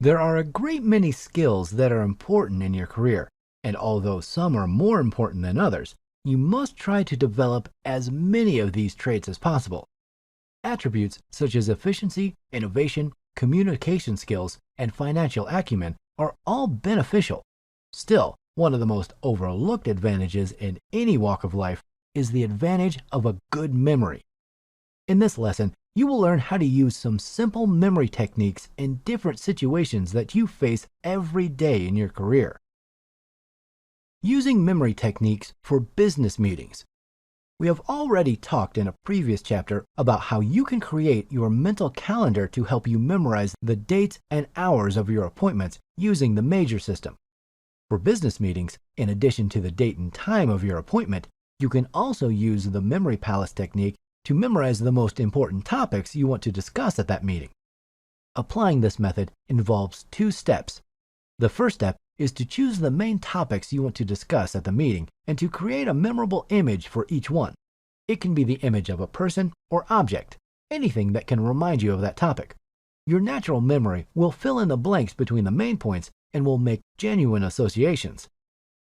There are a great many skills that are important in your career, and although some are more important than others, you must try to develop as many of these traits as possible. Attributes such as efficiency, innovation, communication skills, and financial acumen are all beneficial. Still, one of the most overlooked advantages in any walk of life is the advantage of a good memory. In this lesson, you will learn how to use some simple memory techniques in different situations that you face every day in your career. Using memory techniques for business meetings. We have already talked in a previous chapter about how you can create your mental calendar to help you memorize the dates and hours of your appointments using the Major system. For business meetings, in addition to the date and time of your appointment, you can also use the Memory Palace technique to memorize the most important topics you want to discuss at that meeting. Applying this method involves two steps. The first step is to choose the main topics you want to discuss at the meeting and to create a memorable image for each one. It can be the image of a person or object, anything that can remind you of that topic. Your natural memory will fill in the blanks between the main points and will make genuine associations.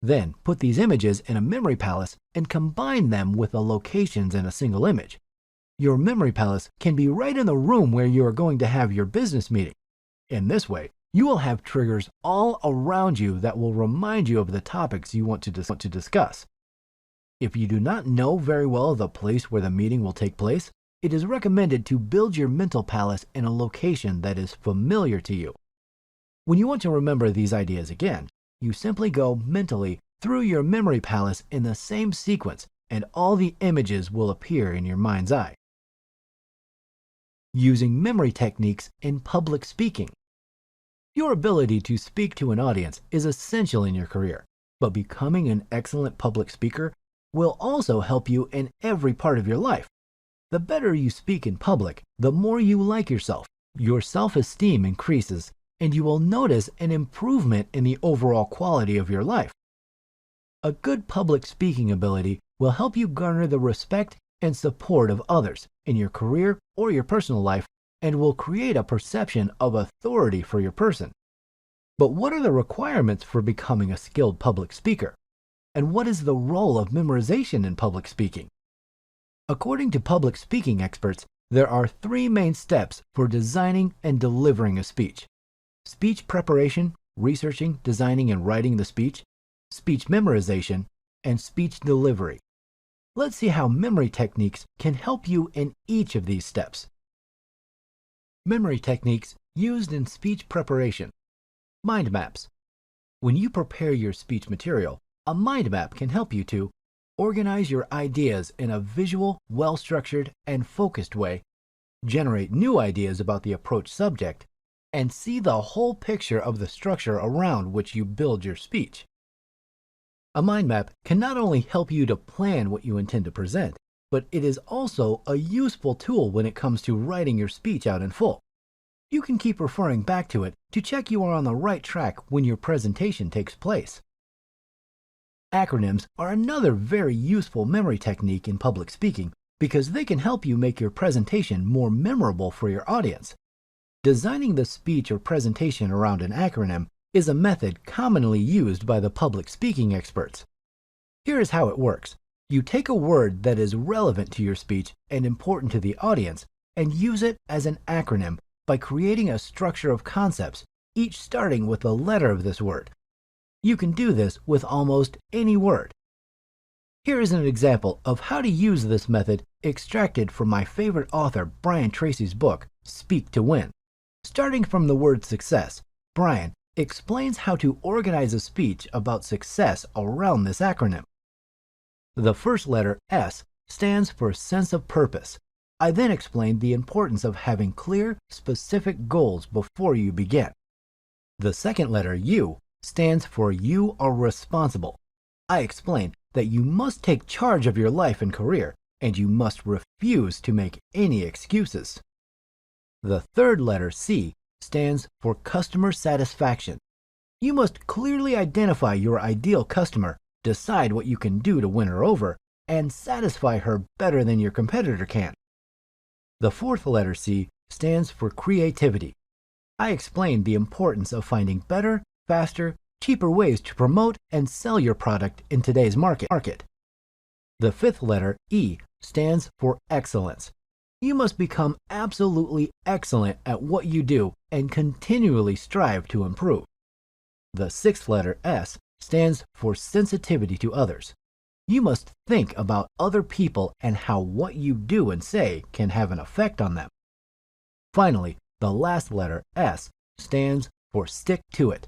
Then put these images in a memory palace and combine them with the locations in a single image. Your memory palace can be right in the room where you are going to have your business meeting. In this way, you will have triggers all around you that will remind you of the topics you want to discuss. If you do not know very well the place where the meeting will take place, it is recommended to build your mental palace in a location that is familiar to you. When you want to remember these ideas again, you simply go mentally through your memory palace in the same sequence, and all the images will appear in your mind's eye. Using memory techniques in public speaking. Your ability to speak to an audience is essential in your career, but becoming an excellent public speaker will also help you in every part of your life. The better you speak in public, the more you like yourself. Your self-esteem increases, and you will notice an improvement in the overall quality of your life. A good public speaking ability will help you garner the respect and support of others in your career or your personal life, and will create a perception of authority for your person. But what are the requirements for becoming a skilled public speaker? And what is the role of memorization in public speaking? According to public speaking experts, there are three main steps for designing and delivering a speech: speech preparation, researching, designing, and writing the speech memorization, and speech delivery. Let's see how memory techniques can help you in each of these steps. Memory techniques used in speech preparation. Mind maps. When you prepare your speech material, a mind map can help you to organize your ideas in a visual, well-structured, and focused way, generate new ideas about the approach subject, and see the whole picture of the structure around which you build your speech. A mind map can not only help you to plan what you intend to present, but it is also a useful tool when it comes to writing your speech out in full. You can keep referring back to it to check you are on the right track when your presentation takes place. Acronyms are another very useful memory technique in public speaking because they can help you make your presentation more memorable for your audience. Designing the speech or presentation around an acronym is a method commonly used by the public speaking experts. Here is how it works. You take a word that is relevant to your speech and important to the audience and use it as an acronym by creating a structure of concepts, each starting with the letter of this word. You can do this with almost any word. Here is an example of how to use this method extracted from my favorite author Brian Tracy's book, Speak to Win. Starting from the word success, Brian explains how to organize a speech about success around this acronym. The first letter, S, stands for sense of purpose. I then explained the importance of having clear, specific goals before you begin. The second letter, U, stands for you are responsible. I explained that you must take charge of your life and career, and you must refuse to make any excuses. The third letter, C, stands for customer satisfaction. You must clearly identify your ideal customer, decide what you can do to win her over, and satisfy her better than your competitor can. The fourth letter, C, stands for creativity. I explained the importance of finding better, faster, cheaper ways to promote and sell your product in today's market. The fifth letter, E, stands for excellence. You must become absolutely excellent at what you do and continually strive to improve. The sixth letter, S, stands for sensitivity to others. You must think about other people and how what you do and say can have an effect on them. Finally, the last letter, S, stands for stick to it.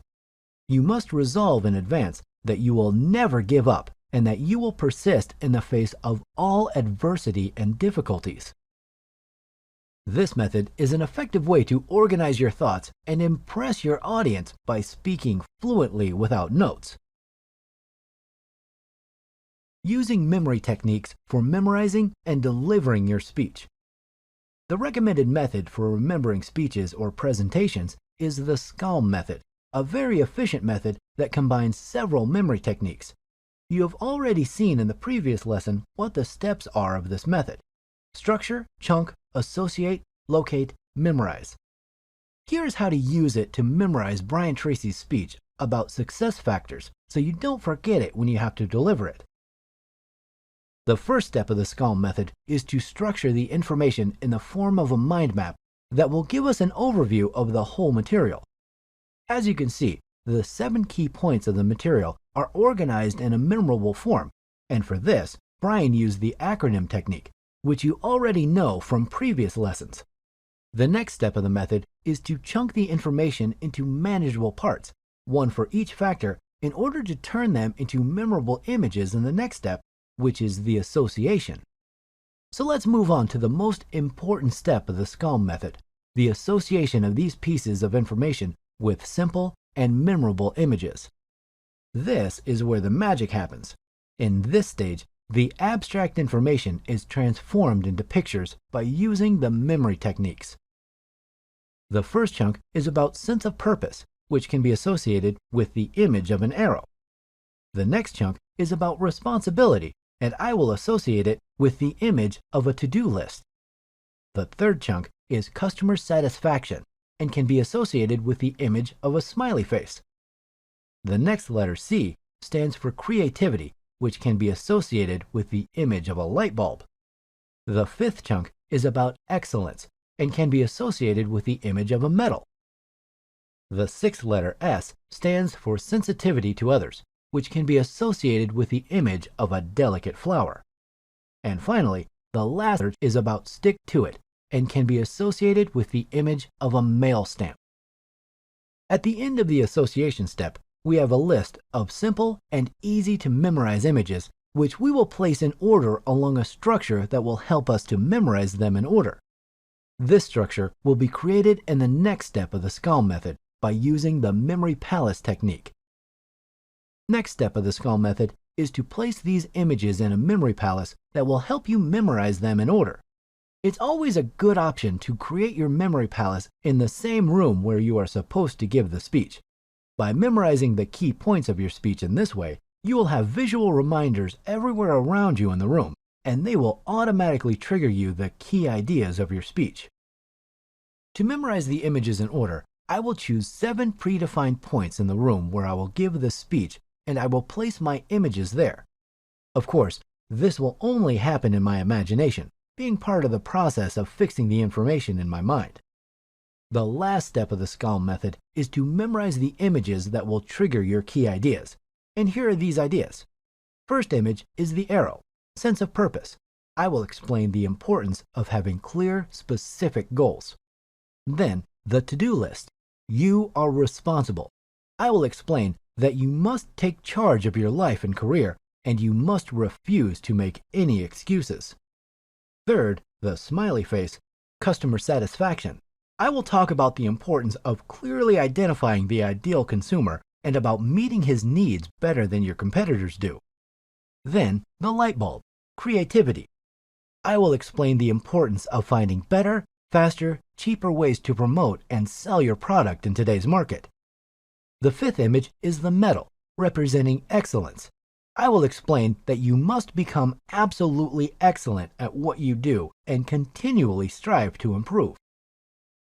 You must resolve in advance that you will never give up and that you will persist in the face of all adversity and difficulties. This method is an effective way to organize your thoughts and impress your audience by speaking fluently without notes. Using memory techniques for memorizing and delivering your speech. The recommended method for remembering speeches or presentations is the SCALM method, a very efficient method that combines several memory techniques. You have already seen in the previous lesson what the steps are of this method: structure, chunk, associate, locate, memorize. Here's how to use it to memorize Brian Tracy's speech about success factors so you don't forget it when you have to deliver it. The first step of the SCALM method is to structure the information in the form of a mind map that will give us an overview of the whole material. As you can see, the 7 key points of the material are organized in a memorable form, and for this, Brian used the acronym technique, which you already know from previous lessons. The next step of the method is to chunk the information into manageable parts, one for each factor, in order to turn them into memorable images in the next step, which is the association. So let's move on to the most important step of the SCALM method, the association of these pieces of information with simple and memorable images. This is where the magic happens. In this stage, the abstract information is transformed into pictures by using the memory techniques. The first chunk is about sense of purpose, which can be associated with the image of an arrow. The next chunk is about responsibility, and I will associate it with the image of a to-do list. The third chunk is customer satisfaction and can be associated with the image of a smiley face. The next letter, C, stands for creativity, which can be associated with the image of a light bulb. The fifth chunk is about excellence and can be associated with the image of a medal. The sixth letter, S, stands for sensitivity to others, which can be associated with the image of a delicate flower. And finally, the last is about stick to it and can be associated with the image of a mail stamp. At the end of the association step, we have a list of simple and easy to memorize images, which we will place in order along a structure that will help us to memorize them in order. This structure will be created in the next step of the SCALM method by using the memory palace technique. Next step of the SCALM method is to place these images in a memory palace that will help you memorize them in order. It's always a good option to create your memory palace in the same room where you are supposed to give the speech. By memorizing the key points of your speech in this way, you will have visual reminders everywhere around you in the room, and they will automatically trigger you the key ideas of your speech. To memorize the images in order, I will choose 7 predefined points in the room where I will give the speech, and I will place my images there. Of course, this will only happen in my imagination, being part of the process of fixing the information in my mind. The last step of the SCALM method is to memorize the images that will trigger your key ideas. And here are these ideas. First image is the arrow, sense of purpose. I will explain the importance of having clear, specific goals. Then, the to-do list. You are responsible. I will explain that you must take charge of your life and career, and you must refuse to make any excuses. Third, the smiley face, customer satisfaction. I will talk about the importance of clearly identifying the ideal consumer and about meeting his needs better than your competitors do. Then, the light bulb, creativity. I will explain the importance of finding better, faster, cheaper ways to promote and sell your product in today's market. The fifth image is the medal, representing excellence. I will explain that you must become absolutely excellent at what you do and continually strive to improve.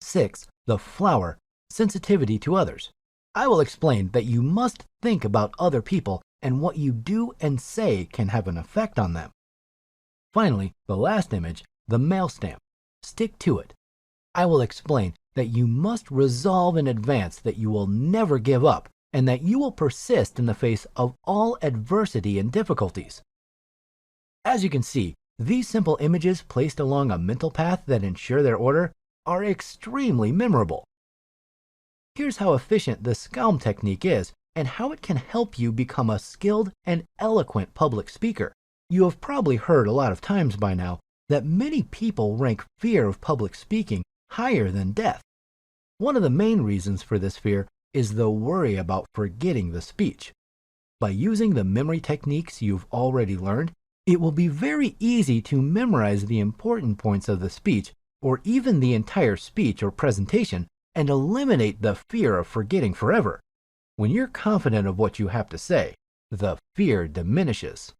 6. The flower, sensitivity to others. I will explain that you must think about other people and what you do and say can have an effect on them. Finally, the last image, the mail stamp. Stick to it. I will explain that you must resolve in advance that you will never give up and that you will persist in the face of all adversity and difficulties. As you can see, these simple images placed along a mental path that ensure their order are extremely memorable. Here's how efficient the SCALM technique is and how it can help you become a skilled and eloquent public speaker. You have probably heard a lot of times by now that many people rank fear of public speaking higher than death. One of the main reasons for this fear is the worry about forgetting the speech. By using the memory techniques you've already learned, it will be very easy to memorize the important points of the speech or even the entire speech or presentation and eliminate the fear of forgetting forever. When you're confident of what you have to say, the fear diminishes.